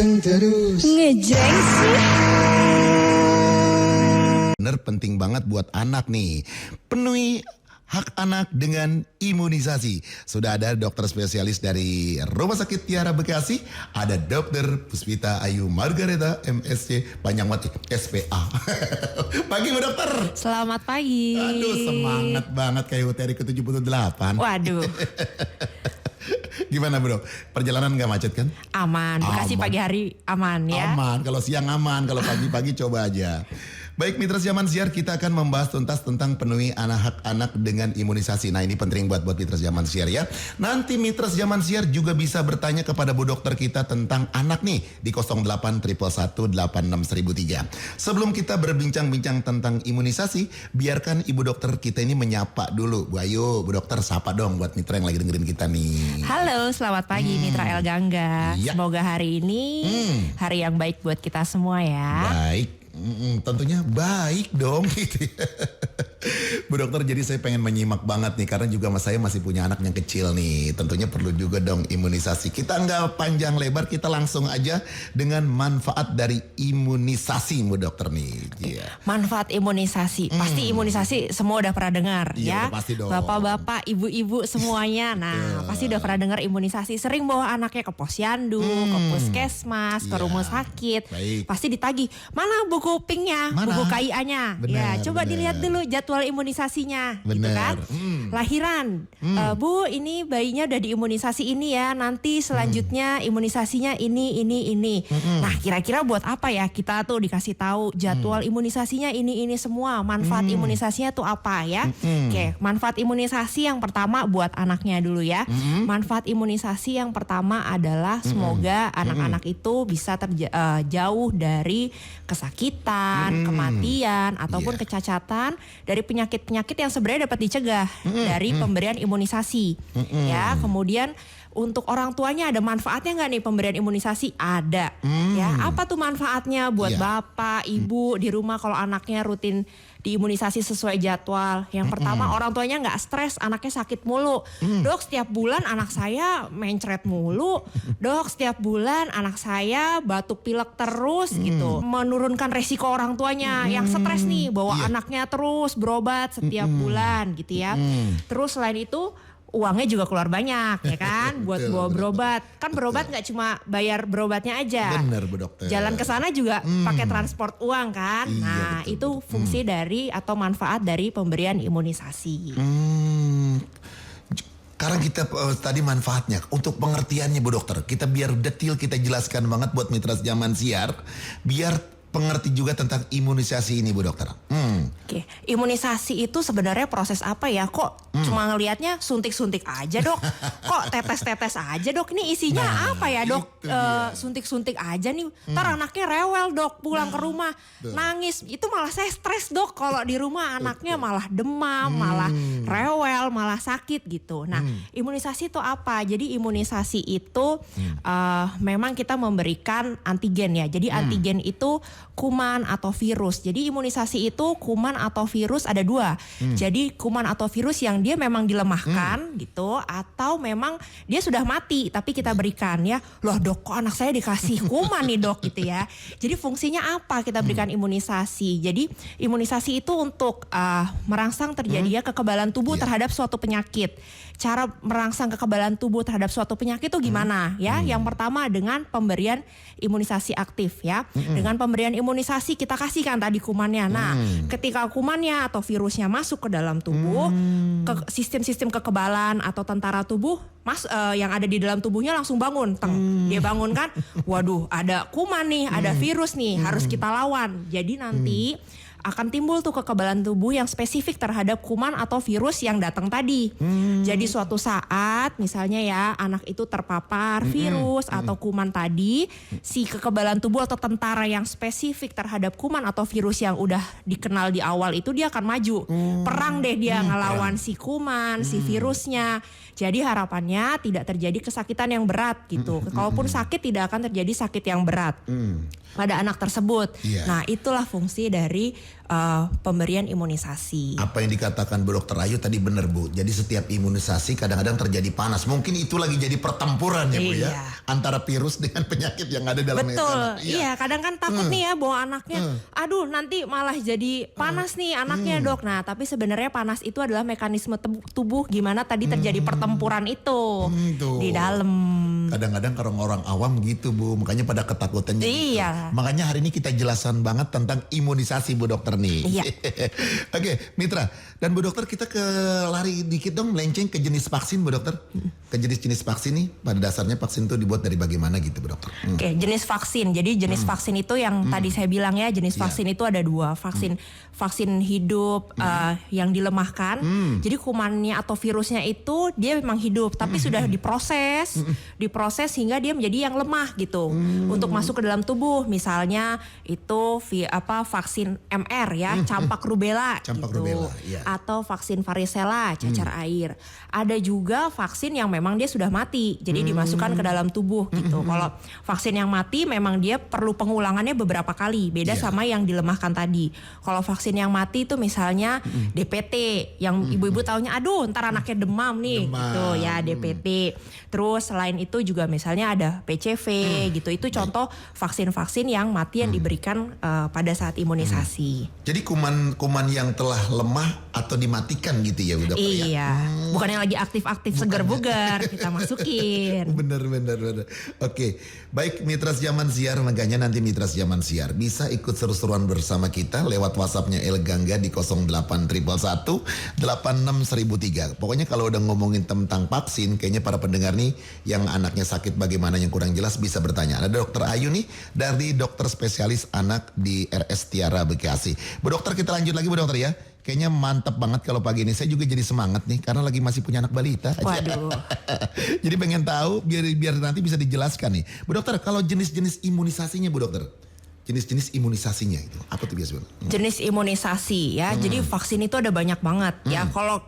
ganteng terus. Ngejreng sih. Bener penting banget buat anak nih. Penuhi hak anak dengan imunisasi. Sudah ada dokter spesialis dari Rumah Sakit Tiara Bekasi. Ada Dokter Puspita Ayu Margareta MSc, panjang banget SPA. Pagi Bu Dokter. Selamat pagi. Aduh semangat banget kayak UTR ke-78. Waduh. Gimana bro? Perjalanan gak macet kan? Aman. Bekasi Aman. pagi hari aman ya. Aman, kalau siang aman, kalau pagi-pagi coba aja. Baik Mitra Zaman Siar, kita akan membahas tuntas tentang penuhi hak anak dengan imunisasi. Nah ini penting buat Mitra Zaman Siar ya. Nanti Mitra Zaman Siar juga bisa bertanya kepada Bu Dokter kita tentang anak nih di 0811186003. Sebelum kita berbincang-bincang tentang imunisasi, biarkan Ibu Dokter kita ini menyapa dulu. Bu Ayu, Bu Dokter sapa dong buat Mitra yang lagi dengerin kita nih. Halo, selamat pagi Mitra El Gangga. Iya. Semoga hari ini hari yang baik buat kita semua ya. Baik. Tentunya baik dong gitu ya. Bu Dokter, jadi saya pengen menyimak banget nih karena juga saya masih punya anak yang kecil nih. Tentunya perlu juga dong imunisasi. Kita nggak panjang lebar, kita langsung aja dengan manfaat dari imunisasi Bu Dokter nih. Iya. Manfaat imunisasi. Pasti imunisasi semua udah pernah dengar Iya, ya. udah pasti dong. Bapak-bapak, ibu-ibu semuanya. Nah, pasti udah pernah dengar imunisasi. Sering bawa anaknya ke posyandu, ke puskesmas, ke Iya. rumah sakit. Baik. Pasti ditagih, mana buku pinknya, Mana? buku KIA-nya. Benar, Ya, coba benar. dilihat dulu jadwal imunisasinya, gitu Benar. kan. Lahiran, Bu, ini bayinya udah diimunisasi ini ya. Nanti selanjutnya imunisasinya ini. Nah, kira-kira buat apa ya kita tuh dikasih tahu jadwal imunisasinya ini semua. Manfaat imunisasinya tuh apa ya? Oke, manfaat imunisasi yang pertama buat anaknya dulu ya. Manfaat imunisasi yang pertama adalah semoga anak-anak itu bisa jauh dari kesakitan, kematian, ataupun Iya. kecacatan dari penyakit-penyakit yang sebenarnya dapat dicegah dari pemberian imunisasi. Ya, kemudian untuk orang tuanya ada manfaatnya nggak nih pemberian imunisasi? Ada. Ya, apa tuh manfaatnya buat Iya. bapak, ibu di rumah kalau anaknya rutin diimunisasi sesuai jadwal? Yang pertama, orang tuanya nggak stres, anaknya sakit mulu. Dok, setiap bulan anak saya mencret mulu. Dok, setiap bulan anak saya batuk pilek terus gitu. Menurunkan resiko orang tuanya yang stres nih, bawa Iya. anaknya terus berobat setiap bulan gitu ya. Terus selain itu uangnya juga keluar banyak ya kan buat Betul, bawa betul. berobat. Kan berobat nggak cuma bayar berobatnya aja. Benar Bu Dokter. Jalan ke sana juga pakai transport uang kan. Iya, Nah, betul, itu fungsi dari atau manfaat dari pemberian imunisasi. Karena kita tadi manfaatnya untuk pengertiannya Bu Dokter. Kita biar detail kita jelaskan banget buat Mitra Zaman Siar biar pengerti juga tentang imunisasi ini Bu Dokter. Oke, imunisasi itu sebenarnya proses apa ya? Kok cuma ngelihatnya suntik-suntik aja dok? Kok tetes-tetes aja dok? Ini isinya Nah, apa ya dok? itu dia. Suntik-suntik aja nih. Ntar anaknya rewel dok, pulang ke rumah nangis. Itu malah saya stres dok. Kalau di rumah anaknya malah demam, malah rewel, malah sakit gitu. Nah, imunisasi itu apa? Jadi imunisasi itu memang kita memberikan antigen ya. Jadi antigen itu kuman atau virus. Jadi imunisasi itu kuman atau virus ada dua. Jadi kuman atau virus yang dia memang dilemahkan gitu, atau memang dia sudah mati tapi kita berikan ya. Loh dok, kok anak saya dikasih kuman nih dok gitu ya. Jadi fungsinya apa kita berikan imunisasi? Jadi imunisasi itu untuk merangsang terjadinya kekebalan tubuh terhadap suatu penyakit. Cara merangsang kekebalan tubuh terhadap suatu penyakit itu gimana ya? Yang pertama dengan pemberian imunisasi aktif ya. Dengan pemberian imunisasi kita kasihkan tadi kumannya. Nah, ketika kumannya atau virusnya masuk ke dalam tubuh, sistem-sistem kekebalan atau tentara tubuh yang ada di dalam tubuhnya langsung bangun. Dia bangun kan, waduh ada kuman nih, ada virus nih, harus kita lawan. Jadi nanti akan timbul tuh kekebalan tubuh yang spesifik terhadap kuman atau virus yang datang tadi. Jadi suatu saat misalnya ya anak itu terpapar virus atau kuman tadi, si kekebalan tubuh atau tentara yang spesifik terhadap kuman atau virus yang udah dikenal di awal itu dia akan maju. Perang deh dia ngelawan si kuman, si virusnya. Jadi harapannya tidak terjadi kesakitan yang berat gitu. Kalaupun sakit tidak akan terjadi sakit yang berat pada anak tersebut. Iya. Nah, itulah fungsi dari pemberian imunisasi. Apa yang dikatakan Bu Dokter Ayu tadi benar Bu. Jadi setiap imunisasi kadang-kadang terjadi panas. Mungkin itu lagi jadi pertempuran ya Bu ya. Antara virus dengan penyakit yang ada dalam Betul, iya kadang kan takut nih ya bawa anaknya. Aduh nanti malah jadi panas nih anaknya dok. Nah tapi sebenarnya panas itu adalah mekanisme tubuh gimana tadi terjadi pertempuran itu di dalam. Kadang-kadang kalau orang awam gitu Bu. Makanya pada ketakutan gitu. Iya. Makanya hari ini kita jelaskan banget tentang imunisasi Bu Dokter nih. Iya. Oke, Mitra. Dan Bu Dokter kita lari dikit dong melenceng ke jenis vaksin Bu Dokter. Ke jenis-jenis vaksin nih pada dasarnya vaksin itu dibuat dari bagaimana gitu Bu Dokter. Oke, jenis vaksin. Jadi jenis vaksin itu yang tadi saya bilang ya, jenis vaksin itu ada dua. Vaksin hidup yang dilemahkan. Jadi kumannya atau virusnya itu dia memang hidup tapi sudah diproses hingga dia menjadi yang lemah gitu. Untuk masuk ke dalam tubuh. Misalnya itu vaksin MR ya, campak rubella gitu. Rubella, iya. Atau vaksin varicella, cacar air. Ada juga vaksin yang memang dia sudah mati, jadi dimasukkan ke dalam tubuh gitu. Kalau vaksin yang mati memang dia perlu pengulangannya beberapa kali, beda sama yang dilemahkan tadi. Kalau vaksin yang mati itu misalnya DPT, yang ibu-ibu taunya, aduh ntar anaknya demam nih, gitu ya DPT. Terus selain itu juga misalnya ada PCV gitu, itu contoh vaksin-vaksin yang mati yang diberikan pada saat imunisasi. Jadi kuman yang telah lemah atau dimatikan gitu ya udah Pak ya? Iya, bukan yang lagi aktif-aktif segar-bugar kita masukin. Bener. Oke, baik Mitra Zaman Siar, makanya nanti Mitra Zaman Siar bisa ikut seru-seruan bersama kita lewat WhatsApp-nya El Gangga di 0811 86003. Pokoknya kalau udah ngomongin tentang vaksin, kayaknya para pendengar nih yang anaknya sakit bagaimana yang kurang jelas bisa bertanya. Ada Dokter Ayu nih dari dokter spesialis anak di RS Tiara Bekasi. Bu Dokter kita lanjut lagi Bu Dokter ya. Kayaknya mantep banget kalau pagi ini. Saya juga jadi semangat nih karena lagi masih punya anak balita. Waduh. Jadi pengen tahu biar nanti bisa dijelaskan nih. Bu Dokter kalau jenis-jenis imunisasinya Bu Dokter. Jenis-jenis imunisasinya itu apa tuh biasanya? Jenis imunisasi ya. Jadi vaksin itu ada banyak banget ya. Kalau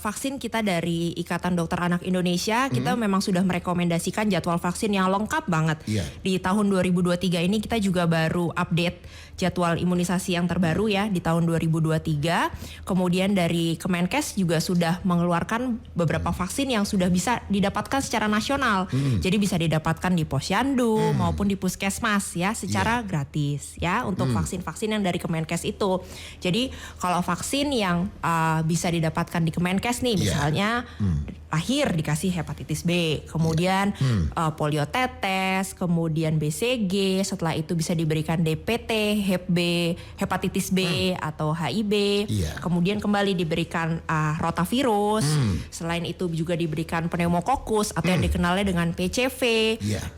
vaksin kita dari Ikatan Dokter Anak Indonesia, kita memang sudah merekomendasikan jadwal vaksin yang lengkap banget. Di tahun 2023 ini kita juga baru update jadwal imunisasi yang terbaru ya di tahun 2023. Kemudian dari Kemenkes juga sudah mengeluarkan beberapa vaksin yang sudah bisa didapatkan secara nasional. Jadi bisa didapatkan di posyandu maupun di puskesmas ya secara gratis ya untuk vaksin-vaksin yang dari Kemenkes itu. Jadi kalau vaksin yang bisa didapatkan di Kemenkes nih misalnya lahir dikasih hepatitis B, kemudian polio tetes, kemudian BCG, setelah itu bisa diberikan DPT, Hep B, hepatitis B atau HIV, kemudian kembali diberikan rotavirus, selain itu juga diberikan pneumokokus atau yang dikenalnya dengan PCV.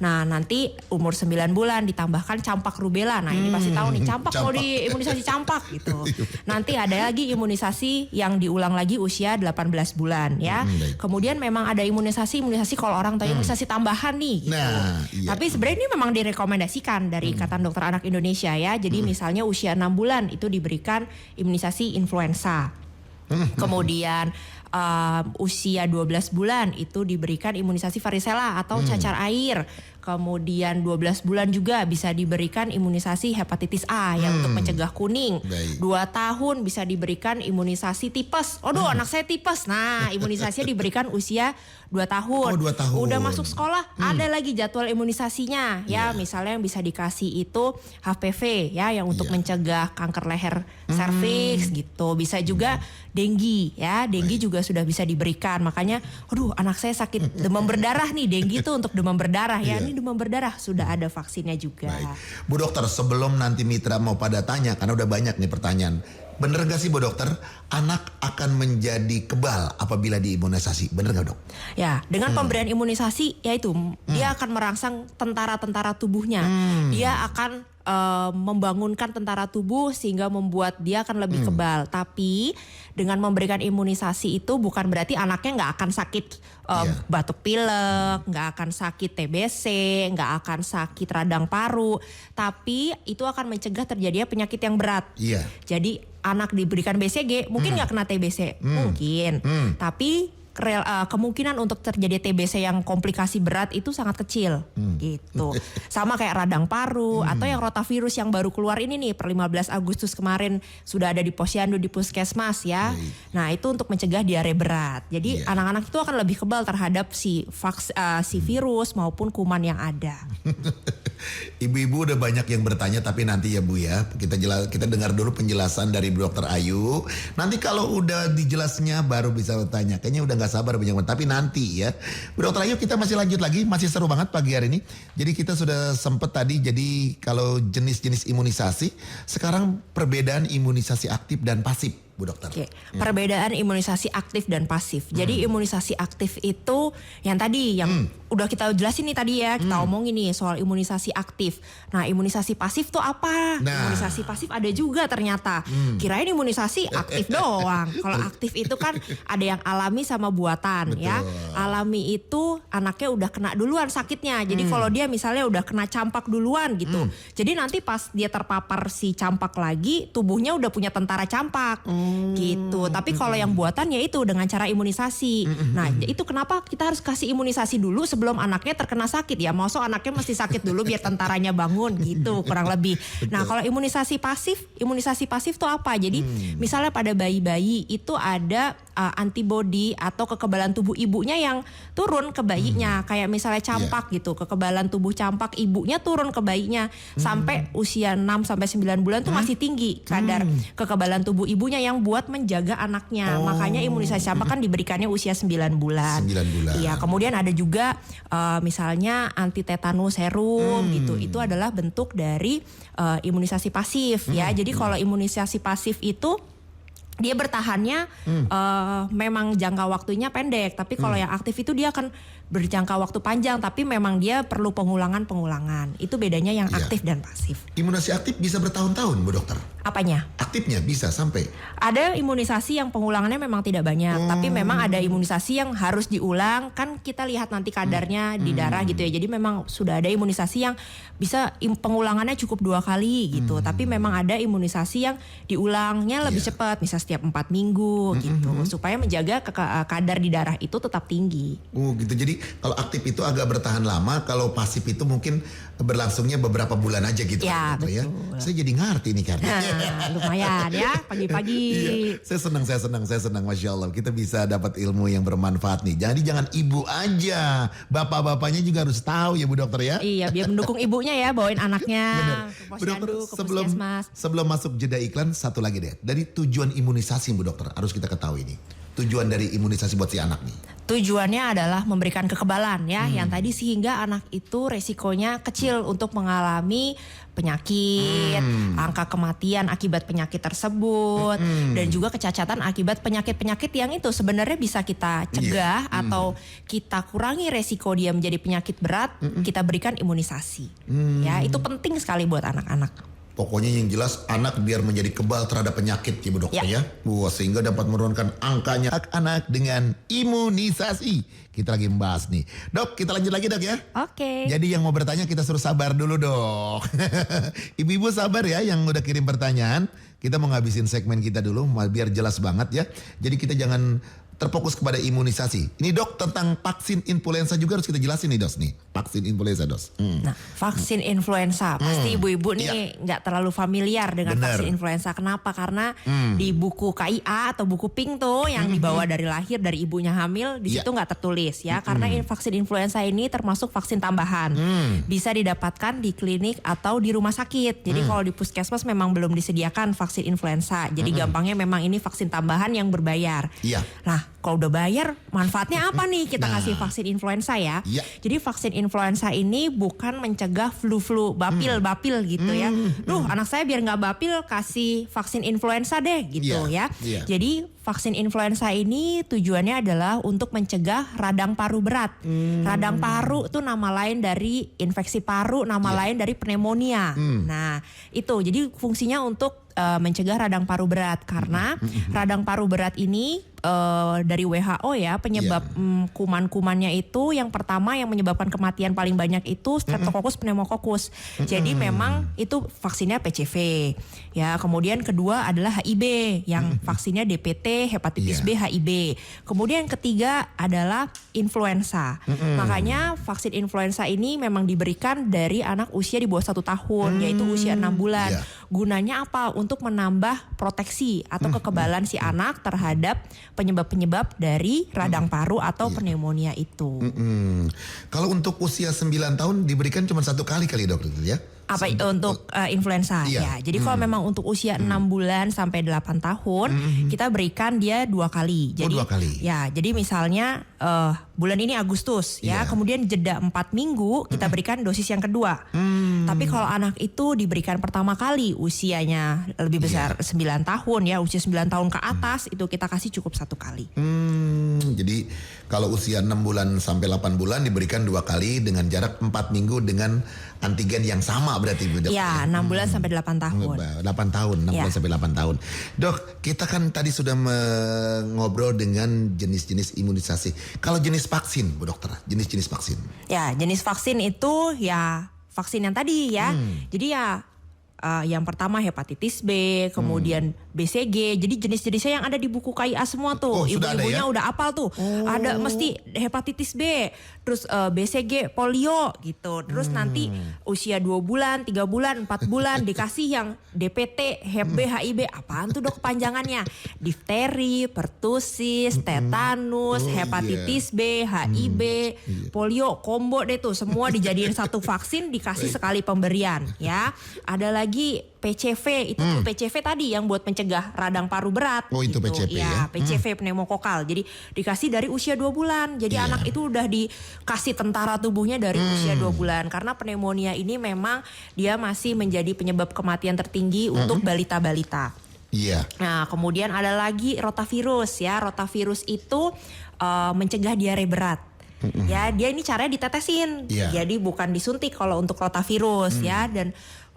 Nah nanti umur 9 bulan ditambahkan campak rubella. Nah ini pasti tahu nih campak mau di imunisasi campak gitu. Nanti ada lagi imunisasi yang diulang lagi usia 18 bulan ya. Kemudian memang ada imunisasi kalau orang tahu imunisasi tambahan nih gitu. Tapi sebenarnya ini memang direkomendasikan dari Ikatan Dokter Anak Indonesia ya. Jadi misalnya usia 6 bulan itu diberikan imunisasi influenza. Kemudian usia 12 bulan itu diberikan imunisasi varicella atau cacar air. Kemudian 12 bulan juga bisa diberikan imunisasi hepatitis A yang untuk mencegah kuning. 2 tahun bisa diberikan imunisasi tipes. Anak saya tipes. Nah, imunisasinya diberikan usia 2 tahun. 2 tahun. Udah masuk sekolah, ada lagi jadwal imunisasinya ya. Misalnya yang bisa dikasih itu HPV ya yang untuk mencegah kanker leher serviks gitu. Bisa juga denggi ya. Denggi juga sudah bisa diberikan. Makanya anak saya sakit demam berdarah nih. Denggi itu untuk demam berdarah ya. Ini demam berdarah sudah ada vaksinnya juga. Bu Dokter sebelum nanti Mitra mau pada tanya karena udah banyak nih pertanyaan. Bener gak sih Bu Dokter anak akan menjadi kebal apabila diimunisasi? Bener gak Dok? Ya dengan pemberian imunisasi yaitu dia akan merangsang tentara-tentara tubuhnya. Dia akan membangunkan tentara tubuh sehingga membuat dia akan lebih kebal. Tapi dengan memberikan imunisasi itu bukan berarti anaknya nggak akan sakit batuk pilek, nggak akan sakit TBC, nggak akan sakit radang paru. Tapi itu akan mencegah terjadinya penyakit yang berat. Jadi anak diberikan BCG mungkin nggak kena TBC, mungkin. Tapi kemungkinan untuk terjadi TBC yang komplikasi berat itu sangat kecil gitu. Sama kayak radang paru atau yang rotavirus yang baru keluar ini nih per 15 Agustus kemarin sudah ada di posyandu di puskesmas ya. Nah itu untuk mencegah diare berat. Jadi anak-anak itu akan lebih kebal terhadap si virus maupun kuman yang ada. Ibu-ibu udah banyak yang bertanya tapi nanti ya Bu ya kita dengar dulu penjelasan dari Bu Dokter Ayu. Nanti kalau udah dijelasnya baru bisa tanya. Kayaknya udah gak sabar banyak, tapi nanti ya. Bu Dokter Ayu kita masih lanjut lagi, masih seru banget pagi hari ini. Jadi kita sudah sempet tadi, jadi kalau jenis-jenis imunisasi, sekarang perbedaan imunisasi aktif dan pasif. Bu Dokter. Oke, perbedaan imunisasi aktif dan pasif. Jadi imunisasi aktif itu yang tadi yang udah kita jelasin nih tadi ya, kita omongin nih soal imunisasi aktif. Nah, imunisasi pasif tuh apa? Imunisasi pasif ada juga ternyata. Kirain imunisasi aktif doang. Kalau aktif itu kan ada yang alami sama buatan. Betul. Ya. Alami itu anaknya udah kena duluan sakitnya. Jadi kalau dia misalnya udah kena campak duluan gitu. Jadi nanti pas dia terpapar si campak lagi, tubuhnya udah punya tentara campak. Gitu. Tapi kalau yang buatan ya itu dengan cara imunisasi. Nah, itu kenapa kita harus kasih imunisasi dulu sebelum anaknya terkena sakit ya. Maksud anaknya mesti sakit dulu biar tentaranya bangun gitu kurang lebih. Nah, kalau imunisasi pasif tuh apa? Jadi misalnya pada bayi-bayi itu ada antibodi atau kekebalan tubuh ibunya yang turun ke bayinya. Kayak misalnya campak gitu. Kekebalan tubuh campak ibunya turun ke bayinya sampai usia 6 sampai 9 bulan tuh masih tinggi kadar kekebalan tubuh ibunya yang buat menjaga anaknya. Makanya imunisasi campak kan diberikannya usia 9 bulan. 9 bulan. Iya, kemudian ada juga misalnya anti tetanus serum gitu. Itu adalah bentuk dari imunisasi pasif ya. Jadi kalau imunisasi pasif itu dia bertahannya memang jangka waktunya pendek, tapi kalau yang aktif itu dia akan berjangka waktu panjang, tapi memang dia perlu pengulangan. Itu bedanya yang aktif dan pasif. Imunisasi aktif bisa bertahun-tahun Bu Dokter? Apanya? Aktifnya bisa sampai? Ada imunisasi yang pengulangannya memang tidak banyak, tapi memang ada imunisasi yang harus diulang. Kan kita lihat nanti kadarnya di darah gitu ya. Jadi memang sudah ada imunisasi yang bisa pengulangannya cukup 2 kali gitu. Tapi memang ada imunisasi yang diulangnya lebih cepat, misal setiap 4 minggu gitu, supaya menjaga kadar di darah itu tetap tinggi. Oh gitu. Jadi kalau aktif itu agak bertahan lama, kalau pasif itu mungkin berlangsungnya beberapa bulan aja gitu. Ya, betul. Ya. Saya jadi ngerti nih karena. Lumayan ya pagi-pagi. Iya, saya senang, Masya Allah. Kita bisa dapat ilmu yang bermanfaat nih. Jadi jangan ibu aja, bapak-bapaknya juga harus tahu ya Bu Dokter ya. Iya, biar mendukung ibunya ya, bawain anaknya ke posyandu, ke puskesmas. Sebelum masuk jeda iklan, satu lagi deh. Dari tujuan imunisasi Bu Dokter, harus kita ketahui nih. Tujuan dari imunisasi buat si anak nih. Tujuannya adalah memberikan kekebalan ya, yang tadi sehingga anak itu resikonya kecil untuk mengalami penyakit, angka kematian akibat penyakit tersebut, dan juga kecacatan akibat penyakit-penyakit yang itu sebenarnya bisa kita cegah atau kita kurangi resiko dia menjadi penyakit berat, kita berikan imunisasi. Ya, itu penting sekali buat anak-anak. Pokoknya yang jelas anak biar menjadi kebal terhadap penyakit ya Bu Dokter ya. Wah, sehingga dapat menurunkan angkanya anak dengan imunisasi. Kita lagi membahas nih. Dok, kita lanjut lagi Dok ya. Oke. Jadi yang mau bertanya kita suruh sabar dulu dok. Ibu-ibu sabar ya yang udah kirim pertanyaan. Kita mau ngabisin segmen kita dulu biar jelas banget ya. Jadi kita jangan terfokus kepada imunisasi. Ini Dok tentang vaksin influenza juga harus kita jelasin nih Dos nih. Vaksin influenza Dos. Nah, vaksin influenza pasti ibu-ibu nih nggak terlalu familiar dengan vaksin influenza. Kenapa? Karena di buku KIA atau buku Pink tuh yang dibawa dari lahir dari ibunya hamil di situ nggak tertulis ya. Karena vaksin influenza ini termasuk vaksin tambahan. Bisa didapatkan di klinik atau di rumah sakit. Jadi kalau di puskesmas memang belum disediakan vaksin influenza. Jadi gampangnya memang ini vaksin tambahan yang berbayar. Iya. Nah, kalau udah bayar, manfaatnya apa nih kita ngasih vaksin influenza ya? Jadi vaksin influenza ini bukan mencegah flu-flu, bapil-bapil gitu ya. Duh, anak saya biar nggak bapil kasih vaksin influenza deh gitu ya. Jadi vaksin influenza ini tujuannya adalah untuk mencegah radang paru berat. Radang paru itu nama lain dari infeksi paru, nama lain dari pneumonia. Nah, itu jadi fungsinya untuk mencegah radang paru berat karena radang paru berat ini dari WHO ya penyebab kuman-kumannya itu yang pertama yang menyebabkan kematian paling banyak itu Streptococcus pneumococcus. Jadi memang itu vaksinnya PCV ya. Kemudian kedua adalah HIB yang vaksinnya DPT, hepatitis B, HIB. Kemudian yang ketiga adalah influenza. Makanya vaksin influenza ini memang diberikan dari anak usia di bawah 1 tahun yaitu usia 6 bulan. Gunanya apa? Untuk menambah proteksi atau kekebalan si anak terhadap penyebab-penyebab dari radang paru atau pneumonia itu. Kalau untuk usia 9 tahun diberikan cuma 1 kali Dok ya? Apa itu untuk influenza ya. Jadi kalau memang untuk usia 6 bulan sampai 8 tahun kita berikan dia 2 kali. Jadi 2 kali. Ya, jadi misalnya bulan ini Agustus ya, kemudian jeda 4 minggu kita berikan dosis yang kedua. Tapi kalau anak itu diberikan pertama kali usianya lebih besar 9 tahun ya, usia 9 tahun ke atas itu kita kasih cukup 1 kali. Jadi kalau usia 6 bulan sampai 8 bulan diberikan 2 kali dengan jarak 4 minggu dengan antigen yang sama berarti Dok. Ya, 6 bulan sampai 8 tahun. 8 tahun, 6 bulan sampai 8 tahun. Dok, kita kan tadi sudah ngobrol dengan jenis-jenis imunisasi. Kalau jenis vaksin, Bu Dokter, jenis-jenis vaksin. Ya, jenis vaksin itu ya vaksin yang tadi ya. Jadi ya yang pertama hepatitis B, kemudian BCG. Jadi jenis-jenisnya yang ada di buku KIA semua tuh. Ibu-ibunya udah apal tuh. Ada mesti hepatitis B, terus BCG, polio gitu. Terus nanti usia 2 bulan, 3 bulan, 4 bulan dikasih yang DPT, Hep B, HIB. Apaan tuh Dok kepanjangannya? Difteri, pertusis, tetanus, hepatitis B, HIB, polio, combo deh tuh. Semua dijadiin satu vaksin dikasih sekali pemberian ya. Ada lagi PCV, itu tuh PCV tadi yang buat mencegah radang paru berat. Oh itu gitu. PCV ya? PCV pneumokokal. Jadi dikasih dari usia 2 bulan. Jadi anak itu udah dikasih tentara tubuhnya dari usia 2 bulan. Karena pneumonia ini memang dia masih menjadi penyebab kematian tertinggi untuk balita-balita. Iya. Nah kemudian ada lagi rotavirus ya. Rotavirus itu mencegah diare berat. Ya dia ini caranya ditetesin. Jadi bukan disuntik kalau untuk rotavirus ya. Dan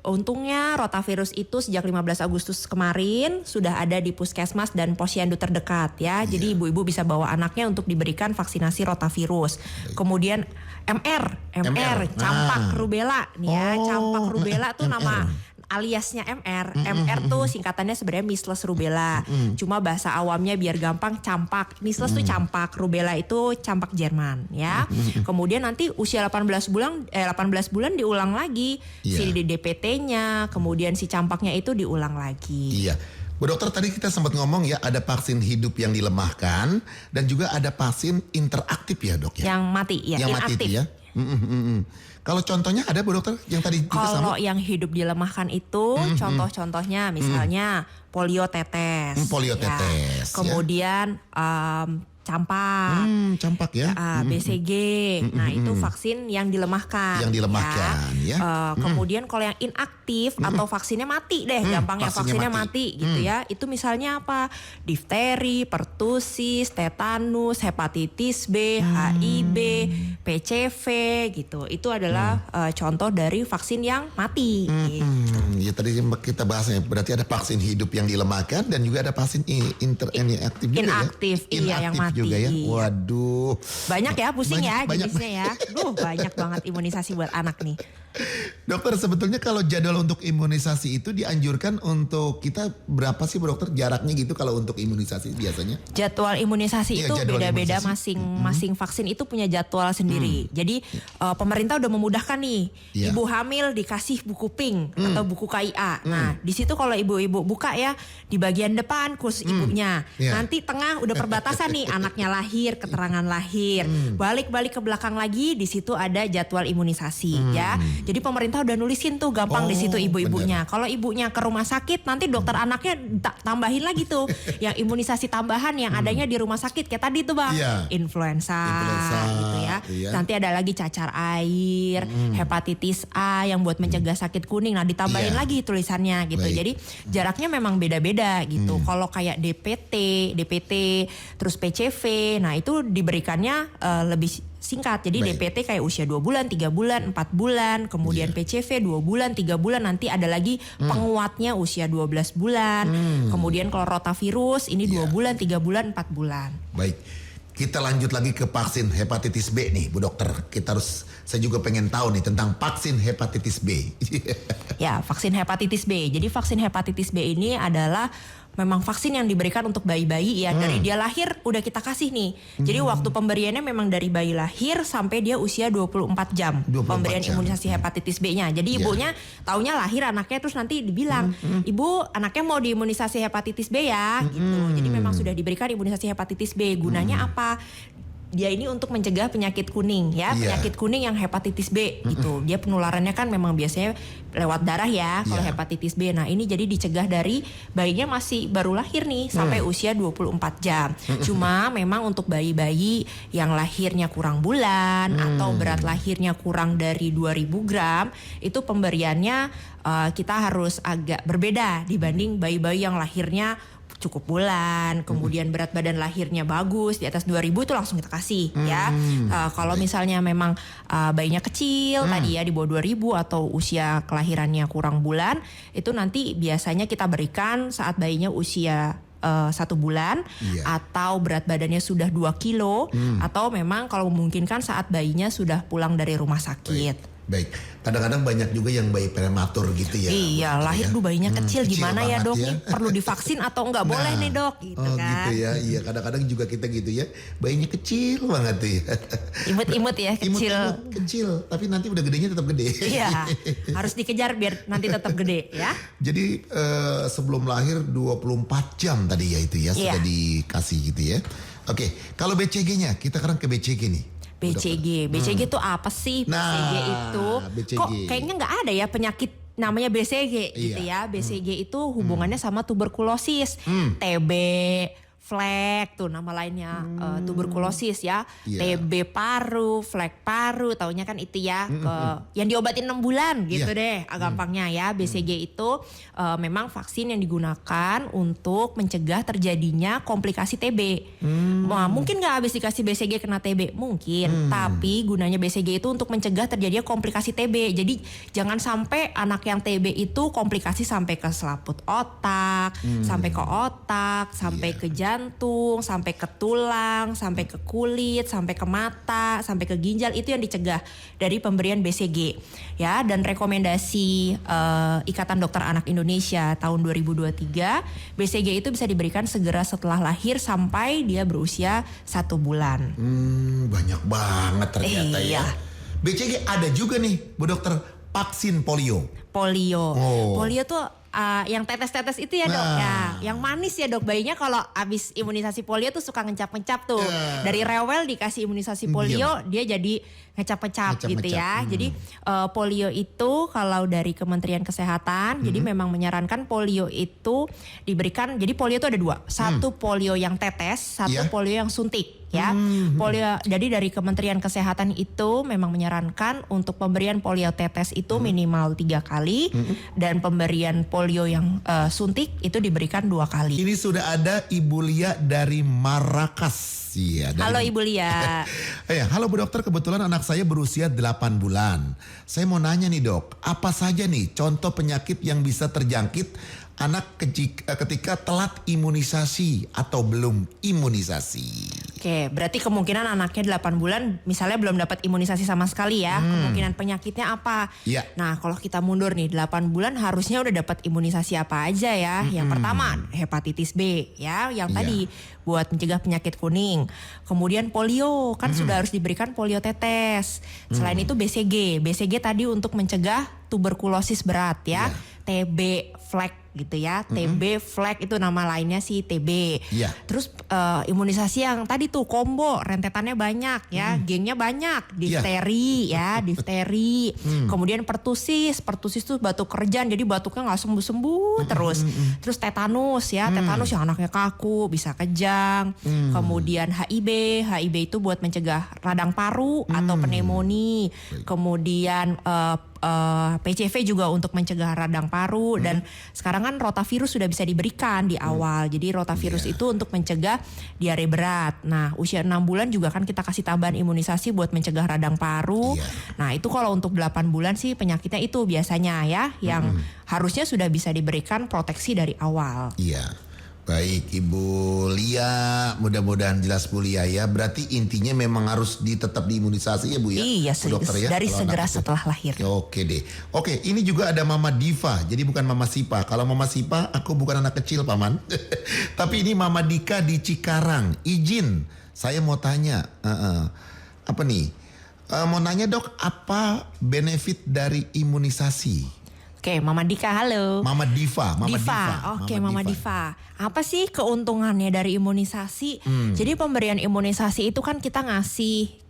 untungnya rotavirus itu sejak 15 Agustus kemarin sudah ada di puskesmas dan posyandu terdekat ya. Jadi ibu-ibu bisa bawa anaknya untuk diberikan vaksinasi rotavirus. Kemudian MR, campak rubella nih ya. Campak rubella tuh nama aliasnya MR. MR tuh singkatannya sebenarnya measles rubella. Cuma bahasa awamnya biar gampang campak. Measles tuh campak, rubella itu campak Jerman ya. Kemudian nanti usia 18 bulan diulang lagi si DPT-nya, kemudian si campaknya itu diulang lagi. Iya. Bu Dokter tadi kita sempat ngomong ya ada vaksin hidup yang dilemahkan dan juga ada vaksin interaktif ya Dok ya. Yang mati ya, yang inaktif. mati itu ya. Kalau contohnya ada Bu Dokter yang tadi juga sama? Kalau yang hidup dilemahkan itu contoh-contohnya misalnya polio tetes. Polio tetes. Kemudian campak. Campak ya. BCG. Nah itu vaksin yang dilemahkan. Yang dilemahkan ya. Kemudian kalau yang inaktif atau vaksinnya mati deh. Gampangnya vaksinnya mati gitu ya. Itu misalnya apa? Difteri, pertusis, tetanus, hepatitis B, HIB, PCV gitu. Itu adalah contoh dari vaksin yang mati. Gitu. Ya tadi kita bahasnya berarti ada vaksin hidup yang dilemahkan dan juga ada vaksin inaktif juga inaktif, ya. Iya yang mati. Juga ya. Waduh. Banyak ya pusing jenisnya ya. Banyak banget imunisasi buat anak nih. Dokter sebetulnya kalau jadwal untuk imunisasi itu dianjurkan untuk kita berapa sih Bu Dokter jaraknya gitu kalau untuk imunisasi biasanya? Jadwal imunisasi itu beda-beda masing vaksin itu punya jadwal sendiri. Jadi pemerintah udah memudahkan nih. Ibu hamil dikasih buku pink atau buku KIA. Nah, di situ kalau ibu-ibu buka ya di bagian depan khusus ibunya. Nanti tengah udah perbatasan nih anaknya lahir, keterangan lahir. Balik-balik ke belakang lagi di situ ada jadwal imunisasi ya. Jadi pemerintah udah nulisin tuh gampang di situ ibu-ibunya. Kalau ibunya ke rumah sakit nanti dokter anaknya tambahin lagi tuh yang imunisasi tambahan yang adanya di rumah sakit kayak tadi tuh Bang. Influenza gitu ya. Nanti ada lagi cacar air, hepatitis A yang buat mencegah sakit kuning. Nah, ditambahin lagi tulisannya gitu. Jadi jaraknya memang beda-beda gitu. Kalau kayak DPT, terus PCV, nah itu diberikannya lebih singkat. Jadi Baik. DPT kayak usia 2 bulan, 3 bulan, 4 bulan, kemudian PCV 2 bulan, 3 bulan, nanti ada lagi penguatnya usia 12 bulan. Kemudian kalau rotavirus ini 2 bulan, 3 bulan, 4 bulan. Baik. Kita lanjut lagi ke vaksin hepatitis B nih, Bu Dokter. Saya juga pengen tahu nih tentang vaksin hepatitis B. Ya, vaksin hepatitis B. Jadi vaksin hepatitis B ini adalah memang vaksin yang diberikan untuk bayi-bayi ya. Dari dia lahir udah kita kasih nih. Jadi waktu pemberiannya memang dari bayi lahir sampai dia usia 24 jam. 24 Pemberian jam. imunisasi hepatitis B-nya. Jadi ibunya taunya lahir anaknya terus nanti dibilang, "Ibu, anaknya mau diimunisasi hepatitis B ya." gitu. Jadi memang sudah diberikan imunisasi hepatitis B. Gunanya apa? Dia ini untuk mencegah penyakit kuning ya, penyakit kuning yang hepatitis B gitu. Dia penularannya kan memang biasanya lewat darah ya kalau hepatitis B. Nah, ini jadi dicegah dari bayinya masih baru lahir nih sampai usia 24 jam. Cuma memang untuk bayi-bayi yang lahirnya kurang bulan atau berat lahirnya kurang dari 2000 gram, itu pemberiannya kita harus agak berbeda dibanding bayi-bayi yang lahirnya cukup bulan, kemudian berat badan lahirnya bagus di atas 2000 itu langsung kita kasih ya. Kalau misalnya memang bayinya kecil tadi ya di bawah 2000 atau usia kelahirannya kurang bulan, itu nanti biasanya kita berikan saat bayinya usia 1 bulan atau berat badannya sudah 2 kilo atau memang kalau memungkinkan saat bayinya sudah pulang dari rumah sakit. Baik. Kadang-kadang banyak juga yang bayi prematur gitu ya. Iya, lahir dulu bayinya kecil gimana ya banget dok? ya. Nih perlu divaksin atau enggak boleh nih dok? Gitu kan. Gitu ya. Iya, kadang-kadang juga kita gitu ya. Bayinya kecil banget tuh ya. Imut-imut ya, kecil. Imut-imut, kecil, tapi nanti udah gedenya tetap gede. Iya, harus dikejar biar nanti tetap gede ya. Jadi sebelum lahir 24 jam tadi ya itu ya sudah dikasih gitu ya. Oke, kalau BCG-nya kita sekarang ke BCG nih. BCG itu apa sih? BCG itu BCG. kok kayaknya nggak ada ya penyakit namanya BCG gitu ya. BCG itu hubungannya sama tuberkulosis, TB, flek tuh nama lainnya tuberkulosis ya. TB paru, flek paru, taunya kan itu ya. Yang diobatin 6 bulan gitu deh, gampangnya ya. BCG itu memang vaksin yang digunakan untuk mencegah terjadinya komplikasi TB. Nah, mungkin nggak habis dikasih BCG kena TB? Mungkin, tapi gunanya BCG itu untuk mencegah terjadinya komplikasi TB. Jadi jangan sampai anak yang TB itu komplikasi sampai ke selaput otak, sampai ke otak, sampai ke jantung, sampai ke tulang, sampai ke kulit, sampai ke mata, sampai ke ginjal. Itu yang dicegah dari pemberian BCG ya. Dan rekomendasi Ikatan Dokter Anak Indonesia tahun 2023, BCG itu bisa diberikan segera setelah lahir sampai dia berusia 1 bulan. Banyak banget ternyata ya. Iya. BCG ada juga nih Bu Dokter, vaksin polio. Polio tuh yang tetes-tetes itu ya dok ya, yang manis ya dok. Bayinya kalau abis imunisasi polio tuh suka ngecap-ngecap tuh. Dari rewel dikasih imunisasi polio dia jadi ngecap-ngecap gitu ya. Jadi polio itu kalau dari Kementerian Kesehatan jadi memang menyarankan polio itu diberikan. Jadi polio itu ada 2, satu polio yang tetes, satu polio yang suntik ya. Polio, jadi dari Kementerian Kesehatan itu memang menyarankan untuk pemberian polio tetes itu minimal 3 kali dan pemberian polio yang suntik itu diberikan 2 kali. Ini sudah ada Ibu Lia dari Marrakas. Iya, Halo Ibu Lia. Halo Bu Dokter, kebetulan anak saya berusia 8 bulan. Saya mau nanya nih dok, apa saja nih contoh penyakit yang bisa terjangkit anak ketika telat imunisasi atau belum imunisasi? Oke, berarti kemungkinan anaknya 8 bulan misalnya belum dapat imunisasi sama sekali ya. Kemungkinan penyakitnya apa? Iya. Nah, kalau kita mundur nih 8 bulan harusnya udah dapat imunisasi apa aja ya. Yang pertama hepatitis B ya, yang tadi buat mencegah penyakit kuning. Kemudian polio, kan sudah harus diberikan polio tetes. Selain itu BCG. BCG tadi untuk mencegah tuberkulosis berat ya. TB flek gitu ya. TB flek itu nama lainnya sih TB. Terus imunisasi yang tadi tuh combo, rentetannya banyak ya, gengnya banyak. Difteri ya, difteri. Kemudian pertusis tuh batuk kerjan, jadi batuknya nggak sembuh-sembuh terus. Terus tetanus ya, tetanus yang anaknya kaku, bisa kejang. Kemudian HIV itu buat mencegah radang paru atau pneumonia. Kemudian PCV juga untuk mencegah radang paru dan sekarang kan rotavirus sudah bisa diberikan di awal. Jadi rotavirus itu untuk mencegah diare berat. Nah, usia 6 bulan juga kan kita kasih tambahan imunisasi buat mencegah radang paru. Nah, itu kalau untuk 8 bulan sih penyakitnya itu biasanya ya yang harusnya sudah bisa diberikan proteksi dari awal. Iya. Baik Ibu Lia, mudah-mudahan jelas Bu Lia ya. Berarti intinya memang harus tetap diimunisasi ya Bu ya? Iya, Bu dokter ya? dari segera setelah lahir. Oke deh. Oke, ini juga ada Mama Diva. Jadi bukan Mama Sipa. Kalau Mama Sipa, aku bukan anak kecil Paman. Tapi ini Mama Dika di Cikarang. Izin, saya mau tanya. Apa nih? Mau nanya dok, apa benefit dari imunisasi? Oke, Mama Dika, halo. Mama Diva. Oke, Mama Diva. Apa sih keuntungannya dari imunisasi? Jadi pemberian imunisasi itu kan kita ngasih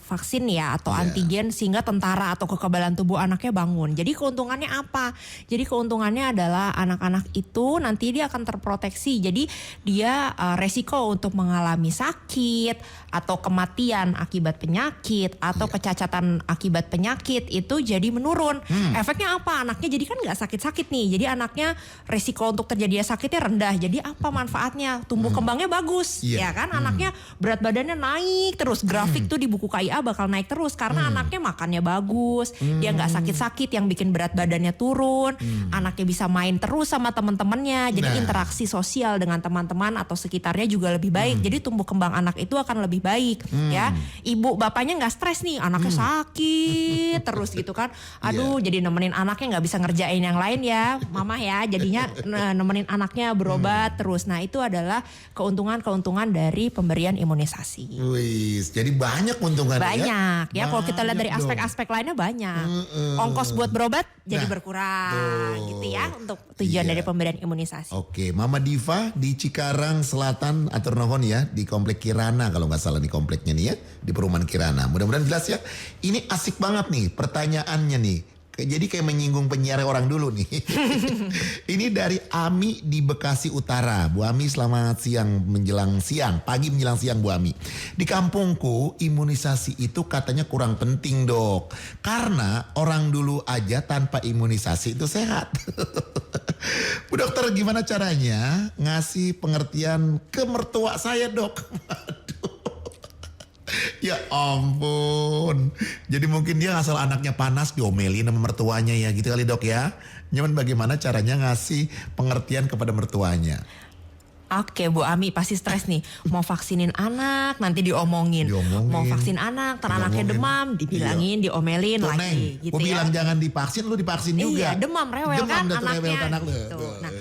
vaksin ya atau antigen sehingga tentara atau kekebalan tubuh anaknya bangun. Jadi keuntungannya apa? Jadi keuntungannya adalah anak-anak itu nanti dia akan terproteksi. Jadi dia resiko untuk mengalami sakit atau kematian akibat penyakit atau kecacatan akibat penyakit itu jadi menurun. Efeknya apa? Anaknya jadi kan nggak sakit-sakit nih. Jadi anaknya resiko untuk terjadinya sakitnya rendah. Jadi apa manfaatnya? Tumbuh kembangnya bagus, ya kan? Anaknya berat badannya naik terus, grafik tuh di buku KIA bakal naik terus karena anaknya makannya bagus, dia nggak sakit-sakit yang bikin berat badannya turun, anaknya bisa main terus sama teman-temannya, jadi interaksi sosial dengan teman-teman atau sekitarnya juga lebih baik, jadi tumbuh kembang anak itu akan lebih baik, ya. Ibu bapaknya nggak stres nih, anaknya sakit terus gitu kan, aduh jadi nemenin anaknya nggak bisa ngerjain yang lain ya, mama ya, jadinya nemenin anaknya berobat terus. Nah itu adalah keuntungan-keuntungan dari pemberian imunisasi. Wih, jadi banyak keuntungannya banyak ya kalau kita lihat dari aspek-aspek lainnya banyak. Ongkos buat berobat jadi berkurang gitu ya untuk tujuan dari pemberian imunisasi. Oke, Mama Diva di Cikarang Selatan atur nuhun ya, di Komplek Kirana kalau nggak salah di kompleknya nih ya, di perumahan Kirana. Mudah-mudahan jelas ya. Ini asik banget nih pertanyaannya nih. Jadi kayak menyinggung penyiar orang dulu nih. Ini dari Ami di Bekasi Utara. Bu Ami selamat siang menjelang siang. Pagi menjelang siang Bu Ami. Di kampungku imunisasi itu katanya kurang penting dok. Karena orang dulu aja tanpa imunisasi itu sehat. Bu dokter gimana caranya ngasih pengertian ke mertua saya dok? Ya ampun. Jadi mungkin dia asal anaknya panas diomelin sama mertuanya ya gitu kali dok ya. Nyaman bagaimana caranya ngasih pengertian kepada mertuanya? Oke Bu Ami pasti stres nih. Mau vaksinin anak nanti diomongin. Mau vaksin anak, anaknya demam, dibilangin, diomelin tuh, lagi Neng, gitu ya. bilang jangan divaksin, lu divaksin juga. Iya demam rewel kan anaknya gitu. Nah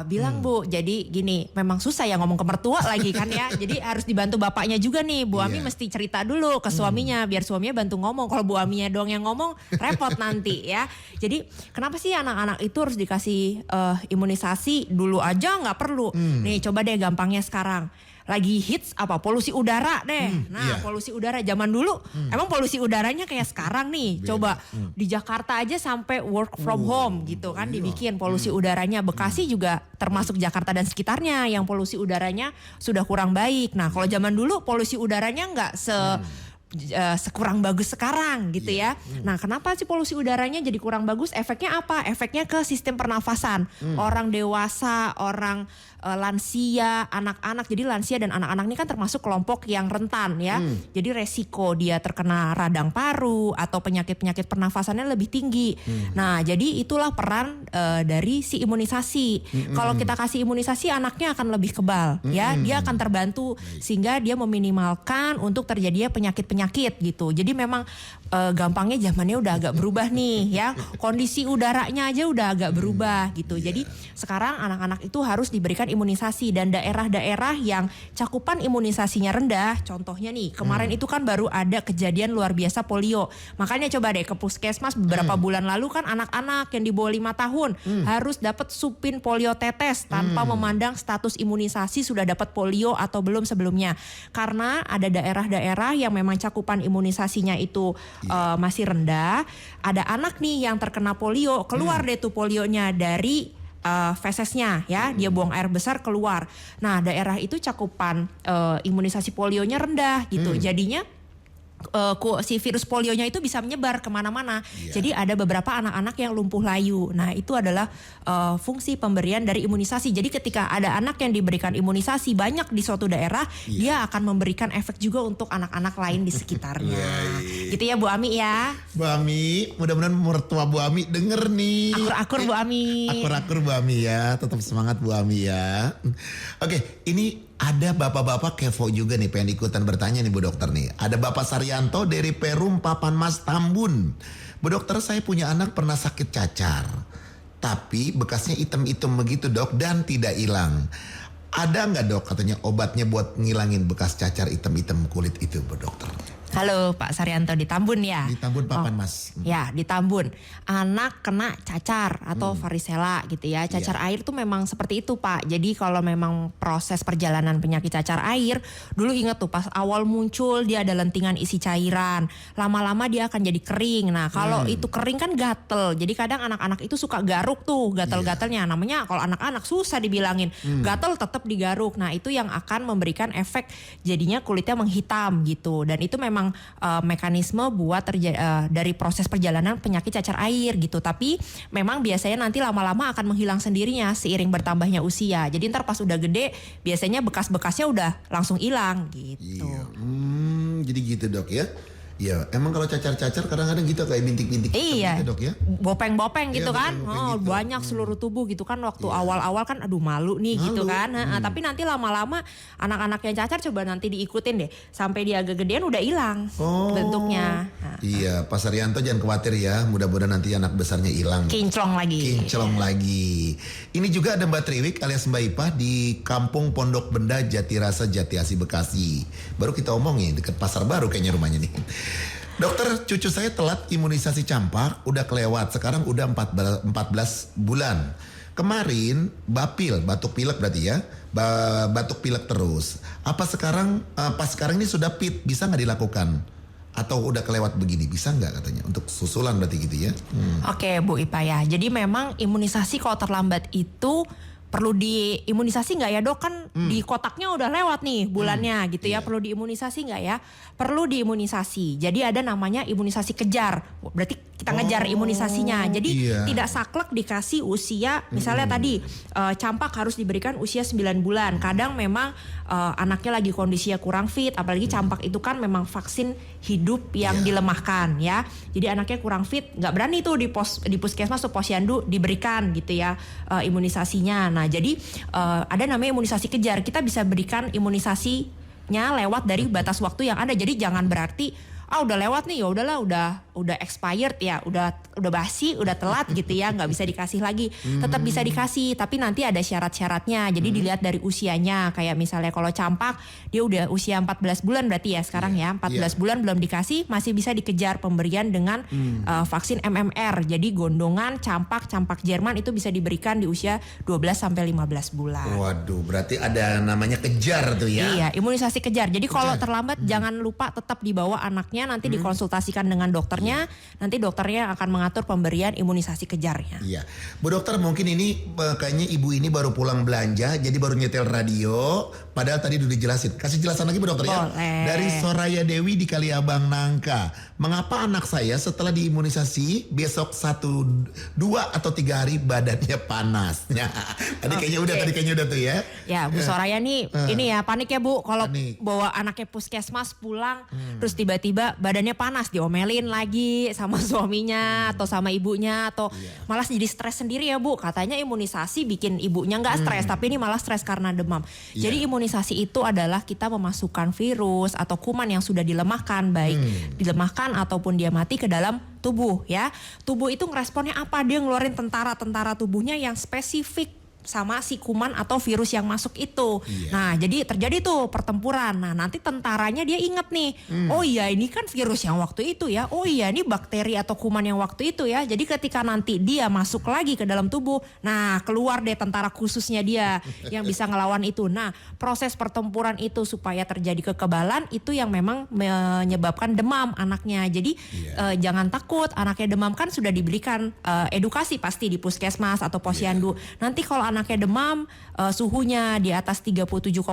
bilang Bu, jadi gini, memang susah ya ngomong ke mertua lagi kan ya. Jadi harus dibantu bapaknya juga nih. Bu Ami mesti cerita dulu ke suaminya biar suaminya bantu ngomong. Kalau Bu Aminya doang yang ngomong repot nanti ya. Jadi kenapa sih anak-anak itu harus dikasih imunisasi dulu aja nggak perlu. Nih coba deh gampangnya sekarang. Lagi hits apa polusi udara deh. Polusi udara zaman dulu emang polusi udaranya kayak sekarang nih. Coba di Jakarta aja sampai work from home gitu kan dibikin polusi udaranya. Bekasi juga termasuk Jakarta dan sekitarnya yang polusi udaranya sudah kurang baik. Nah, kalau zaman dulu polusi udaranya nggak sekurang bagus sekarang gitu ya. Nah, kenapa sih polusi udaranya jadi kurang bagus? Efeknya apa? Efeknya ke sistem pernafasan. Orang dewasa, orang lansia, anak-anak. Jadi lansia dan anak-anak ini kan termasuk kelompok yang rentan ya. Jadi resiko dia terkena radang paru atau penyakit-penyakit pernafasannya lebih tinggi. Nah, jadi itulah peran dari si imunisasi. Kalau kita kasih imunisasi anaknya akan lebih kebal ya. Dia akan terbantu sehingga dia meminimalkan untuk terjadinya penyakit-penyakit gitu. Jadi memang gampangnya zamannya udah agak berubah nih ya. Kondisi udaranya aja udah agak berubah gitu. Jadi sekarang anak-anak itu harus diberikan imunisasi dan daerah-daerah yang cakupan imunisasinya rendah, contohnya nih kemarin itu kan baru ada kejadian luar biasa polio. Makanya coba deh ke puskesmas beberapa bulan lalu kan anak-anak yang di bawah 5 tahun harus dapat supin polio tetes tanpa memandang status imunisasi sudah dapat polio atau belum sebelumnya. Karena ada daerah-daerah yang memang cakupan imunisasinya itu masih rendah, ada anak nih yang terkena polio, keluar deh tuh polionya dari fesesnya ya, dia buang air besar keluar. Nah, daerah itu cakupan imunisasi polionya rendah gitu. Jadinya si virus polionya itu bisa menyebar kemana-mana. Jadi ada beberapa anak-anak yang lumpuh layu. Nah itu adalah fungsi pemberian dari imunisasi. Jadi ketika ada anak yang diberikan imunisasi banyak di suatu daerah, dia akan memberikan efek juga untuk anak-anak lain di sekitarnya. Gitu ya Bu Ami ya. Bu Ami, mudah-mudahan mertua Bu Ami denger nih. Akur-akur Bu Ami. Akur-akur Bu Ami ya, tetap semangat Bu Ami ya. Oke, ini ada bapak-bapak kepo juga nih pengen ikutan bertanya nih Bu Dokter nih. Ada Bapak Saryanto dari Perum Papan Mas Tambun. Bu Dokter, saya punya anak pernah sakit cacar. Tapi bekasnya hitam-hitam begitu Dok dan tidak hilang. Ada nggak Dok katanya obatnya buat ngilangin bekas cacar hitam-hitam kulit itu Bu Dokter? Halo Pak Saryanto di Tambun ya. Di Tambun Papan Mas. Ya di Tambun. Anak kena cacar atau varicella gitu ya. Cacar air tuh memang seperti itu Pak. Jadi kalau memang proses perjalanan penyakit cacar air. Dulu ingat tuh pas awal muncul dia ada lentingan isi cairan. Lama-lama dia akan jadi kering. Nah kalau itu kering kan gatel. Jadi kadang anak-anak itu suka garuk tuh gatel-gatelnya. Namanya kalau anak-anak susah dibilangin. Gatel tetap digaruk. Nah itu yang akan memberikan efek jadinya kulitnya menghitam gitu. Dan itu memang mekanisme buat dari proses perjalanan penyakit cacar air gitu. Tapi memang biasanya nanti lama-lama akan menghilang sendirinya seiring bertambahnya usia. Jadi ntar pas udah gede biasanya bekas-bekasnya udah langsung hilang gitu. Jadi gitu Dok ya. Iya, emang kalau cacar-cacar kadang-kadang gitu kayak bintik-bintik iya, gitu Dok ya. Bopeng-bopeng gitu kan. Bopeng-bopeng gitu. Banyak seluruh tubuh gitu kan waktu awal-awal kan aduh malu nih gitu kan. Tapi nanti lama-lama anak-anak yang cacar coba nanti diikutin deh. Sampai dia agak gedean udah hilang bentuknya. Iya, Pak Saryanto jangan khawatir ya. Mudah-mudahan nanti anak besarnya hilang. Kinclong lagi. Ini juga ada Mbak Triwik alias Mbak Ipah di Kampung Pondok Benda Jatirasa Jatiasi Bekasi. Baru kita omongin deket Pasar Baru kayaknya rumahnya nih. Dokter, cucu saya telat imunisasi campak, udah kelewat. Sekarang udah 14 bulan. Kemarin batuk pilek berarti ya. Batuk pilek terus. Apa sekarang pas sekarang ini sudah fit, bisa nggak dilakukan? Atau udah kelewat begini, bisa nggak katanya? Untuk susulan berarti gitu ya. Oke Bu Ipa ya. Jadi memang imunisasi kalau terlambat itu perlu diimunisasi nggak ya Dok? Kan di kotaknya udah lewat nih bulannya gitu ya. Perlu diimunisasi nggak ya? Perlu diimunisasi. Jadi ada namanya imunisasi kejar. Berarti kita ngejar imunisasinya. Jadi tidak saklek dikasih usia. Misalnya tadi campak harus diberikan usia 9 bulan. Kadang memang anaknya lagi kondisinya kurang fit. Apalagi campak itu kan memang vaksin hidup yang dilemahkan ya. Jadi anaknya kurang fit. Nggak berani tuh di puskesmas atau posyandu diberikan gitu ya imunisasinya. Nah jadi ada namanya imunisasi kejar. Kita bisa berikan imunisasinya lewat dari batas waktu yang ada. Jadi jangan berarti udah lewat nih, ya udahlah udah expired ya, udah basi, udah telat gitu ya, nggak bisa dikasih lagi. Tetap bisa dikasih, tapi nanti ada syarat-syaratnya. Jadi dilihat dari usianya. Kayak misalnya kalau campak dia udah usia 14 bulan berarti ya sekarang ya, 14 bulan belum dikasih, masih bisa dikejar pemberian dengan vaksin MMR. Jadi gondongan, campak Jerman itu bisa diberikan di usia 12 sampai 15 bulan. Waduh, berarti ada namanya kejar tuh ya. Iya, imunisasi kejar. Jadi kalau terlambat jangan lupa tetap dibawa anaknya, nanti dikonsultasikan dengan dokternya. Nanti dokternya akan mengatur pemberian imunisasi kejarnya. Iya, Bu Dokter, mungkin ini kayaknya ibu ini baru pulang belanja, jadi baru nyetel radio. Padahal tadi udah dijelasin. Kasih jelasan lagi Bu Dokter. Boleh. Ya. Dari Soraya Dewi di Kaliabang Nangka. Mengapa anak saya setelah diimunisasi besok 1, 2 atau 3 hari badannya panas? Tadi kayaknya udah tuh ya. Ya Bu Soraya nih ini ya panik ya Bu kalau bawa anaknya puskesmas pulang terus tiba-tiba badannya panas, diomelin lagi sama suaminya atau sama ibunya atau malah jadi stres sendiri ya Bu. Katanya imunisasi bikin ibunya nggak stres, tapi ini malah stres karena demam. Jadi imunisasi itu adalah kita memasukkan virus atau kuman yang sudah dilemahkan, baik dilemahkan ataupun dia mati ke dalam tubuh ya. Tubuh itu ngeresponnya apa? Dia ngeluarin tentara tubuhnya yang spesifik sama si kuman atau virus yang masuk itu. Nah jadi terjadi tuh pertempuran. Nah nanti tentaranya dia inget nih. Oh iya ini kan virus yang waktu itu ya. Oh iya ini bakteri atau kuman yang waktu itu ya. Jadi ketika nanti dia masuk lagi ke dalam tubuh. Nah keluar deh tentara khususnya dia yang bisa ngelawan itu. Nah proses pertempuran itu supaya terjadi kekebalan itu yang memang menyebabkan demam anaknya. Jadi jangan takut, anaknya demam kan sudah diberikan edukasi pasti di puskesmas atau posyandu. Nanti kalau anaknya demam suhunya di atas 37,5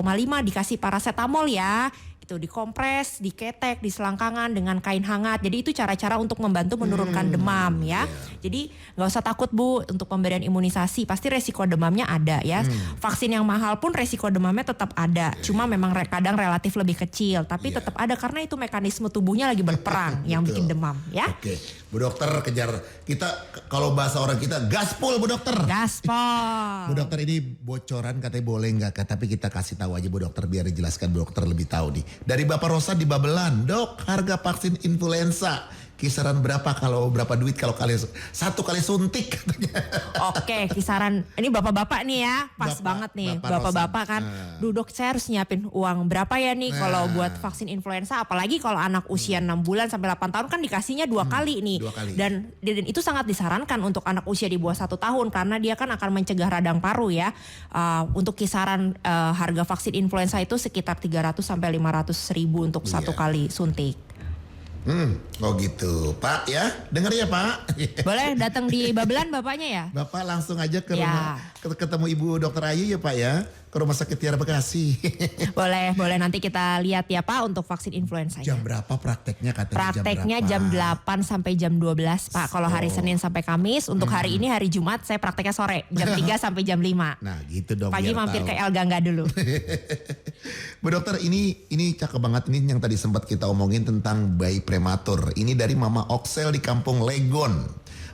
dikasih paracetamol ya. gitu, dikompres, diketek, diselangkangan dengan kain hangat. Jadi itu cara-cara untuk membantu menurunkan demam ya. Jadi nggak usah takut Bu untuk pemberian imunisasi, pasti resiko demamnya ada ya. Vaksin yang mahal pun resiko demamnya tetap ada, cuma memang kadang relatif lebih kecil, tapi tetap ada karena itu mekanisme tubuhnya lagi berperang yang bikin demam ya. Oke, Bu Dokter kejar kita, kalau bahasa orang kita gaspol Bu Dokter. Gaspol. Bu Dokter ini bocoran katanya boleh nggak? Tapi kita kasih tahu aja Bu Dokter biar dijelaskan Bu Dokter lebih tahu nih. Dari Bapak Rosa di Babelan, Dok, harga vaksin influenza kisaran berapa, kalau berapa duit kalau kali satu kali suntik katanya. Oke, kisaran ini bapak-bapak nih ya, pas banget nih. Bapak-bapak kan, Dok saya harus nyiapin uang berapa ya nih kalau buat vaksin influenza, apalagi kalau anak usia 6 bulan sampai 8 tahun kan dikasihnya 2 kali nih. 2 kali. Dan itu sangat disarankan untuk anak usia di bawah 1 tahun karena dia kan akan mencegah radang paru ya. Untuk kisaran harga vaksin influenza itu sekitar 300 sampai 500 ribu untuk satu kali suntik. Oh gitu, Pak ya, dengar ya Pak. Boleh datang di Babelan bapaknya ya? Bapak langsung aja ke rumah, ketemu Ibu Dokter Ayu ya Pak ya, ke Rumah Sakit Tiara Bekasi. Boleh nanti kita lihat ya Pak untuk vaksin influenza. Jam berapa prakteknya katanya? Prakteknya jam 8 sampai jam 12 Pak. Kalau hari Senin sampai Kamis, untuk hari ini hari Jumat saya prakteknya sore jam 3 sampai jam 5. Nah gitu dong. Pagi mampir ke El Gangga dulu. Bu Dokter, ini cakep banget ini yang tadi sempat kita omongin tentang bayi prematur. Ini dari Mama Oksel di Kampung Legon.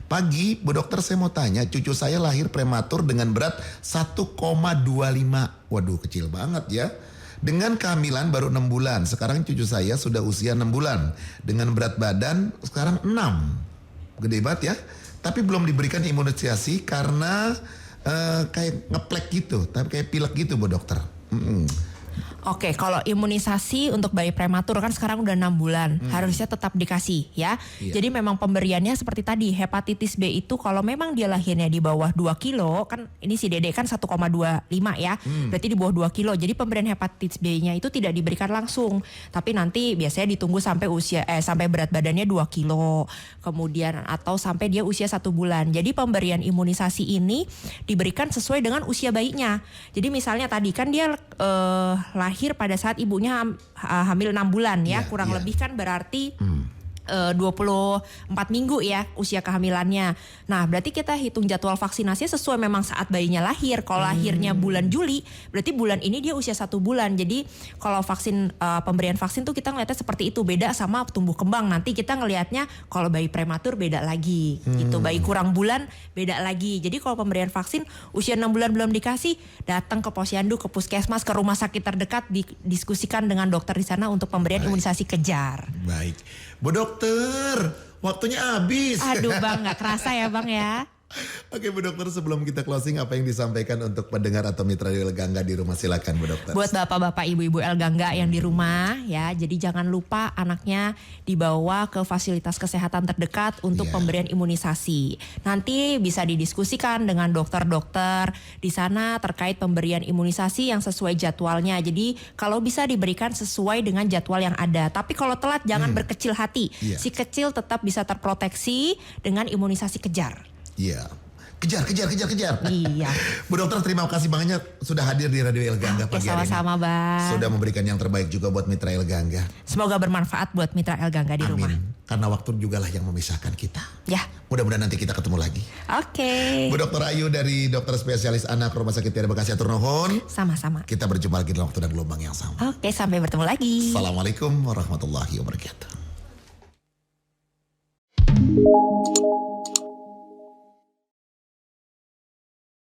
Pagi, Bu Dokter saya mau tanya, cucu saya lahir prematur dengan berat 1,25. Waduh kecil banget ya. Dengan kehamilan baru 6 bulan. Sekarang cucu saya sudah usia 6 bulan. Dengan berat badan sekarang 6. Gede banget ya. Tapi belum diberikan imunisasi karena kayak ngeplek gitu. Tapi kayak pilek gitu Bu Dokter. Oke, kalau imunisasi untuk bayi prematur kan sekarang udah 6 bulan, harusnya tetap dikasih ya. Jadi memang pemberiannya seperti tadi, hepatitis B itu kalau memang dia lahirnya di bawah 2 kilo, kan ini si Dede kan 1,25 ya, berarti di bawah 2 kilo. Jadi pemberian hepatitis B-nya itu tidak diberikan langsung, tapi nanti biasanya ditunggu sampai sampai berat badannya 2 kilo, kemudian atau sampai dia usia 1 bulan. Jadi pemberian imunisasi ini diberikan sesuai dengan usia bayinya. Jadi misalnya tadi kan dia lahir pada saat ibunya hamil 6 bulan ya, kurang lebih kan berarti 24 minggu ya usia kehamilannya. Nah berarti kita hitung jadwal vaksinasi sesuai memang saat bayinya lahir. Kalau lahirnya bulan Juli, berarti bulan ini dia usia 1 bulan. Jadi kalau vaksin pemberian vaksin tuh kita ngeliatnya seperti itu, beda sama tumbuh kembang. Nanti kita ngelihatnya kalau bayi prematur beda lagi gitu, bayi kurang bulan beda lagi. Jadi kalau pemberian vaksin usia 6 bulan belum dikasih, datang ke posyandu, ke puskesmas, ke rumah sakit terdekat, didiskusikan dengan dokter di sana untuk pemberian imunisasi kejar. Baik, Bu Dokter, waktunya habis. Aduh Bang, gak kerasa ya Bang ya. Oke Bu Dokter, sebelum kita closing, apa yang disampaikan untuk pendengar atau mitra di El Gangga di rumah, silakan Bu Dokter. Buat bapak-bapak, ibu-ibu El Gangga yang di rumah ya, jadi jangan lupa anaknya dibawa ke fasilitas kesehatan terdekat untuk pemberian imunisasi. Nanti bisa didiskusikan dengan dokter-dokter di sana terkait pemberian imunisasi yang sesuai jadwalnya. Jadi kalau bisa diberikan sesuai dengan jadwal yang ada. Tapi kalau telat jangan berkecil hati. Si kecil tetap bisa terproteksi dengan imunisasi kejar. Iya. Kejar. Iya. Bu Dokter, terima kasih banyak sudah hadir di Radio El Gangga pagi hari ini. Sama-sama Bang. Sudah memberikan yang terbaik juga buat mitra El Gangga. Semoga bermanfaat buat mitra El Gangga di rumah. Karena waktu juga lah yang memisahkan kita. Ya. Mudah-mudahan nanti kita ketemu lagi. Oke. Bu Dokter Ayu dari Dokter Spesialis Anak Rumah Sakit Tiara Bekasi atur nuhun. Sama-sama. Kita berjumpa lagi dalam waktu dan gelombang yang sama. Oke, sampai bertemu lagi. Assalamualaikum warahmatullahi wabarakatuh.